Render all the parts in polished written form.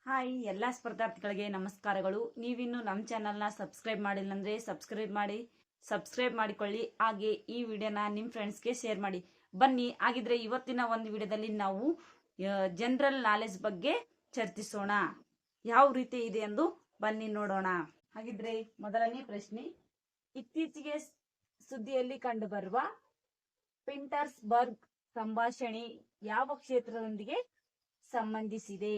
Hi ಎಲ್ಲ ಸ್ಪರ್ಧಾರ್ಥಿಗಳಿಗೆ ನಮಸ್ಕಾರಗಳು. ನೀವಿನ್ನು ನಮ್ಮ ಚಾನಲ್ನ ಸಬ್ಸ್ಕ್ರೈಬ್ ಮಾಡಿಲ್ಲ ಅಂದರೆ ಸಬ್ಸ್ಕ್ರೈಬ್ ಮಾಡಿಕೊಳ್ಳಿ. ಹಾಗೆ ಈ ವಿಡಿಯೋನ ನಿಮ್ಮ ಫ್ರೆಂಡ್ಸ್ಗೆ ಶೇರ್ ಮಾಡಿ. ಬನ್ನಿ ಹಾಗಿದ್ರೆ ಇವತ್ತಿನ ಒಂದು ವಿಡಿಯೋದಲ್ಲಿ ನಾವು ಜನರಲ್ ನಾಲೆಜ್ ಬಗ್ಗೆ ಚರ್ಚಿಸೋಣ. ಯಾವ ರೀತಿ ಇದೆ ಎಂದು ಬನ್ನಿ ನೋಡೋಣ. ಹಾಗಿದ್ರೆ ಮೊದಲನೇ ಪ್ರಶ್ನೆ, ಇತ್ತೀಚೆಗೆ ಸುದ್ದಿಯಲ್ಲಿ ಕಂಡುಬರುವ ಪಿಂಟರ್ಸ್ಬರ್ಗ್ ಸಂಭಾಷಣೆ ಯಾವ ಕ್ಷೇತ್ರದೊಂದಿಗೆ ಸಂಬಂಧಿಸಿದೆ?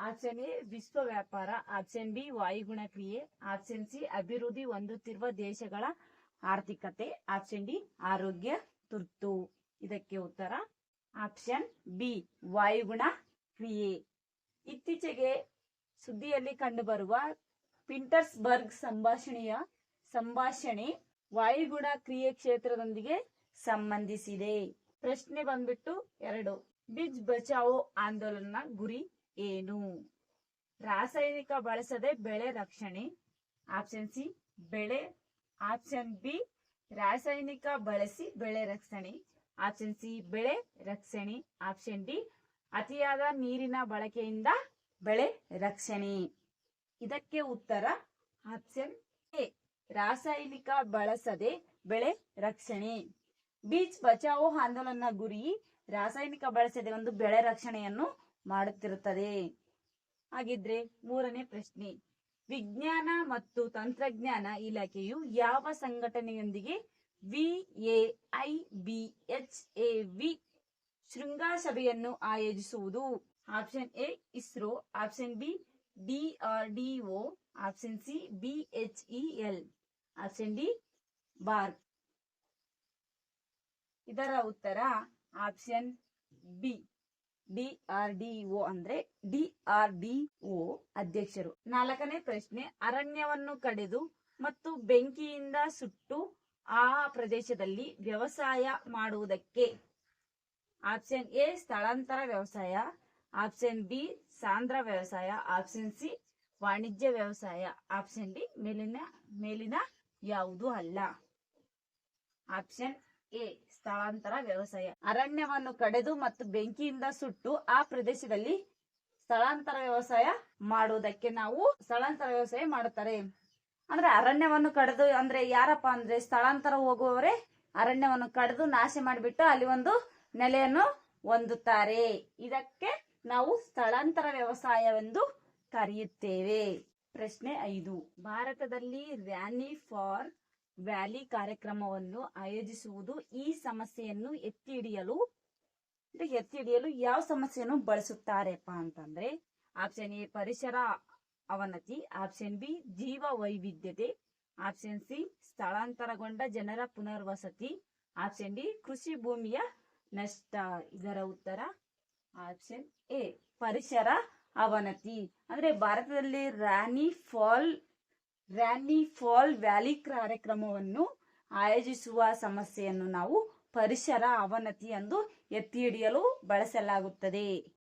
ಆಪ್ಷನ್ ಎ ವಿಶ್ವ ವ್ಯಾಪಾರ, ಆಪ್ಷನ್ ಬಿ ವಾಯುಗುಣ ಕ್ರಿಯೆ, ಆಪ್ಷನ್ ಸಿ ಅಭಿವೃದ್ಧಿ ಹೊಂದುತ್ತಿರುವ ದೇಶಗಳ ಆರ್ಥಿಕತೆ, ಆಪ್ಷನ್ ಡಿ ಆರೋಗ್ಯ ತುರ್ತು. ಇದಕ್ಕೆ ಉತ್ತರ ಆಪ್ಷನ್ ಬಿ ವಾಯುಗುಣ ಕ್ರಿಯೆ. ಇತ್ತೀಚೆಗೆ ಸುದ್ದಿಯಲ್ಲಿ ಕಂಡುಬರುವ ಪಿಂಟರ್ಸ್ಬರ್ಗ್ ಸಂಭಾಷಣೆ ವಾಯುಗುಣ ಕ್ರಿಯೆ ಕ್ಷೇತ್ರದೊಂದಿಗೆ ಸಂಬಂಧಿಸಿದೆ. ಪ್ರಶ್ನೆ ಬಂದ್ಬಿಟ್ಟು 2, ಬಿಜ್ ಬಚಾವೋ ಆಂದೋಲನ ಗುರಿ ಏನು? ರಾಸಾಯನಿಕ ಬಳಸದೆ ಬೆಳೆ ರಕ್ಷಣೆ, ಆಪ್ಷನ್ ಸಿ ಬೆಳೆ, ಆಪ್ಷನ್ ಬಿ ರಾಸಾಯನಿಕ ಬಳಸಿ ಬೆಳೆ ರಕ್ಷಣೆ, ಆಪ್ಷನ್ ಸಿ ಬೆಳೆ ರಕ್ಷಣೆ, ಆಪ್ಷನ್ ಡಿ ಅತಿಯಾದ ನೀರಿನ ಬಳಕೆಯಿಂದ ಬೆಳೆ ರಕ್ಷಣೆ. ಇದಕ್ಕೆ ಉತ್ತರ ಆಪ್ಷನ್ ಎ ರಾಸಾಯನಿಕ ಬಳಸದೆ ಬೆಳೆ ರಕ್ಷಣೆ. ಬೀಚ್ ಬಚಾವೋ ಆಂದೋಲನ ಗುರಿ ರಾಸಾಯನಿಕ ಬಳಸದೆ ಒಂದು ಬೆಳೆ ರಕ್ಷಣೆಯನ್ನು ಮಾಡುತ್ತಿರುತ್ತದೆ. ಹಾಗಿದ್ರೆ 3ನೇ ಪ್ರಶ್ನೆ, ವಿಜ್ಞಾನ ಮತ್ತು ತಂತ್ರಜ್ಞಾನ ಇಲಾಖೆಯು ಯಾವ ಸಂಘಟನೆಯೊಂದಿಗೆ VAIBHAV ಶೃಂಗಸಭೆಯನ್ನು ಆಯೋಜಿಸುವುದು? Option A ISRO, option B DRDO, option C BHEL, option D BARC. ಇದರ ಉತ್ತರ ಆಪ್ಷನ್ ಬಿ DRDO ಅಂದ್ರೆ DRDO ಅಧ್ಯಕ್ಷರು. 4ನೇ ಪ್ರಶ್ನೆ, ಅರಣ್ಯವನ್ನು ಕಡಿದು ಮತ್ತು ಬೆಂಕಿಯಿಂದ ಸುಟ್ಟು ಆ ಪ್ರದೇಶದಲ್ಲಿ ವ್ಯವಸಾಯ ಮಾಡುವುದಕ್ಕೆ? ಆಪ್ಷನ್ ಎ ಸ್ಥಳಾಂತರ ವ್ಯವಸಾಯ, ಆಪ್ಷನ್ ಬಿ ಸಾಂದ್ರ ವ್ಯವಸಾಯ, ಆಪ್ಷನ್ ಸಿ ವಾಣಿಜ್ಯ ವ್ಯವಸಾಯ, ಆಪ್ಷನ್ ಡಿ ಮೇಲಿನ ಯಾವುದು ಅಲ್ಲ. ಆಪ್ಷನ್ ಎ ಸ್ಥಳಾಂತರ ವ್ಯವಸಾಯ. ಅರಣ್ಯವನ್ನು ಕಡಿದು ಮತ್ತು ಬೆಂಕಿಯಿಂದ ಸುಟ್ಟು ಆ ಪ್ರದೇಶದಲ್ಲಿ ಸ್ಥಳಾಂತರ ವ್ಯವಸಾಯ ಮಾಡುವುದಕ್ಕೆ ನಾವು ಸ್ಥಳಾಂತರ ವ್ಯವಸಾಯ ಮಾಡುತ್ತಾರೆ. ಅಂದ್ರೆ ಅರಣ್ಯವನ್ನು ಕಡಿದು ಅಂದ್ರೆ ಯಾರಪ್ಪ ಅಂದ್ರೆ ಸ್ಥಳಾಂತರ ಹೋಗುವವರೇ ಅರಣ್ಯವನ್ನು ಕಡಿದು ನಾಶ ಮಾಡಿಬಿಟ್ಟು ಅಲ್ಲಿ ಒಂದು ನೆಲೆಯನ್ನು ಹೊಂದುತ್ತಾರೆ. ಇದಕ್ಕೆ ನಾವು ಸ್ಥಳಾಂತರ ವ್ಯವಸಾಯವೆಂದು ಕರೆಯುತ್ತೇವೆ. ಪ್ರಶ್ನೆ 5, ಭಾರತದಲ್ಲಿ ರ್ಯಾಲಿ ಫಾರ್ ವ್ಯಾಲಿ ಕಾರ್ಯಕ್ರಮವನ್ನು ಆಯೋಜಿಸುವುದು ಈ ಸಮಸ್ಯೆಯನ್ನು ಎತ್ತಿ ಹಿಡಿಯಲು ಯಾವ ಸಮಸ್ಯೆಯನ್ನು ಬಳಸುತ್ತಾರೆಪ್ಪ ಅಂತಂದ್ರೆ? ಆಪ್ಷನ್ ಎ ಪರಿಸರ ಅವನತಿ, ಆಪ್ಷನ್ ಬಿ ಜೀವ ವೈವಿಧ್ಯತೆ, ಆಪ್ಷನ್ ಸಿ ಸ್ಥಳಾಂತರಗೊಂಡ ಜನರ ಪುನರ್ವಸತಿ, ಆಪ್ಷನ್ ಡಿ ಕೃಷಿ ಭೂಮಿಯ ನಷ್ಟ. ಇದರ ಉತ್ತರ ಆಪ್ಷನ್ ಎ ಪರಿಸರ ಅವನತಿ. ಅಂದ್ರೆ ಭಾರತದಲ್ಲಿ ರ್ಯಾಲಿ ಫಾಲ್ ವ್ಯಾಲಿ ಕಾರ್ಯಕ್ರಮವನ್ನು ಆಯೋಜಿಸುವ ಸಮಸ್ಯೆಯನ್ನು ನಾವು ಪರಿಸರ ಅವನತಿ ಎಂದು ಎತ್ತಿ ಹಿಡಿಯಲು ಬಳಸಲಾಗುತ್ತದೆ.